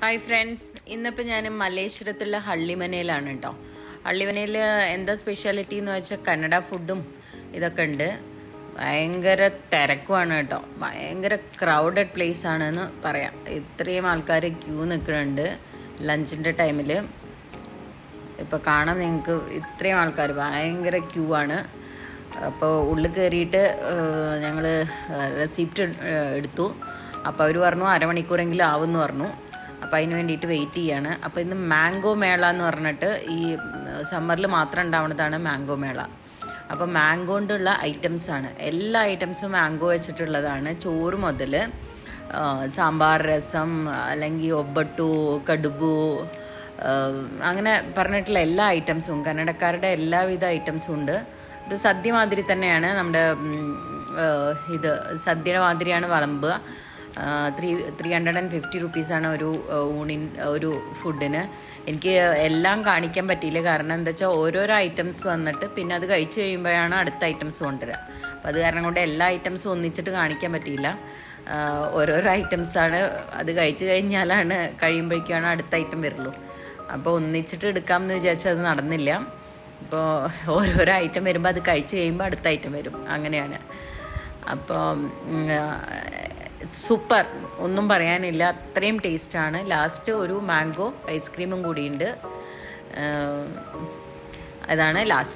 Hi friends, ഇന്നിപ്പോൾ ഞാൻ മല്ലേശ്വരത്തുള്ള ഹള്ളിമനയിലാണ് കേട്ടോ. ഹള്ളിമനയിൽ എന്താ സ്പെഷ്യാലിറ്റി എന്ന് വെച്ചാൽ കന്നഡ ഫുഡും ഇതൊക്കെ ഉണ്ട്. ഭയങ്കര തിരക്കുമാണ് കേട്ടോ. ഭയങ്കര ക്രൗഡഡ് പ്ലേസ് ആണെന്ന് പറയാം. ഇത്രയും ആൾക്കാർ ക്യൂ നിൽക്കുന്നുണ്ട് ലഞ്ചിൻ്റെ ടൈമിൽ. ഇപ്പോൾ കാണാം നിങ്ങൾക്ക്, ഇത്രയും ആൾക്കാർ ഭയങ്കര ക്യൂ ആണ്. അപ്പോൾ ഉള്ളിൽ കയറിയിട്ട് ഞങ്ങൾ റെസിപ്റ്റ് എടുത്തു. അപ്പോൾ അവർ പറഞ്ഞു അരമണിക്കൂറെങ്കിലും ആവുമെന്ന് പറഞ്ഞു. അപ്പോൾ അതിന് വേണ്ടിയിട്ട് വെയിറ്റ് ചെയ്യാണ്. അപ്പോൾ ഇന്ന് മാംഗോ മേള എന്ന് പറഞ്ഞിട്ട് ഈ സമ്മറിൽ മാത്രം ഉണ്ടാവുന്നതാണ് മാംഗോ മേള. അപ്പോൾ മാംഗോ കൊണ്ടുള്ള ഐറ്റംസാണ്, എല്ലാ ഐറ്റംസും മാംഗോ വെച്ചിട്ടുള്ളതാണ്. ചോറ് മുതൽ സാമ്പാർ, രസം, അല്ലെങ്കിൽ ഒബ്ബട്ടു, കടുബു, അങ്ങനെ പറഞ്ഞിട്ടുള്ള എല്ലാ ഐറ്റംസും, കന്നഡക്കാരുടെ എല്ലാവിധ ഐറ്റംസും ഉണ്ട്. ഒരു സദ്യ മാതിരി തന്നെയാണ്. നമ്മുടെ ഇത് സദ്യയുടെ മാതിരിയാണ് വിളമ്പുക. 350 റുപ്പീസാണ് ഒരു ഫുഡിന്. എനിക്ക് എല്ലാം കാണിക്കാൻ പറ്റിയില്ല, കാരണം എന്താ വെച്ചാൽ ഓരോരോ ഐറ്റംസ് വന്നിട്ട് പിന്നെ അത് കഴിച്ച് കഴിയുമ്പോഴാണ് അടുത്ത ഐറ്റംസ് കൊണ്ടുവരിക. അപ്പോൾ അത് കാരണം കൊണ്ട് എല്ലാ ഐറ്റംസും ഒന്നിച്ചിട്ട് കാണിക്കാൻ പറ്റിയില്ല. ഓരോരോ ഐറ്റംസാണ്. അത് കഴിച്ച് കഴിഞ്ഞാലാണ് കഴിയുമ്പോഴേക്കാണ് അടുത്ത ഐറ്റം വരുള്ളൂ. അപ്പോൾ ഒന്നിച്ചിട്ട് എടുക്കാമെന്ന് വിചാരിച്ചാൽ അത് നടന്നില്ല. അപ്പോൾ ഓരോരോ ഐറ്റം വരുമ്പോൾ അത് കഴിച്ച് കഴിയുമ്പോൾ അടുത്ത ഐറ്റം വരും, അങ്ങനെയാണ്. അപ്പോൾ സൂപ്പർ, ഒന്നും പറയാനില്ല, അത്രയും ടേസ്റ്റാണ്. ലാസ്റ്റ് ഒരു മാംഗോ ഐസ്ക്രീമും കൂടിയുണ്ട്. അതാണ് ലാസ്റ്റ്.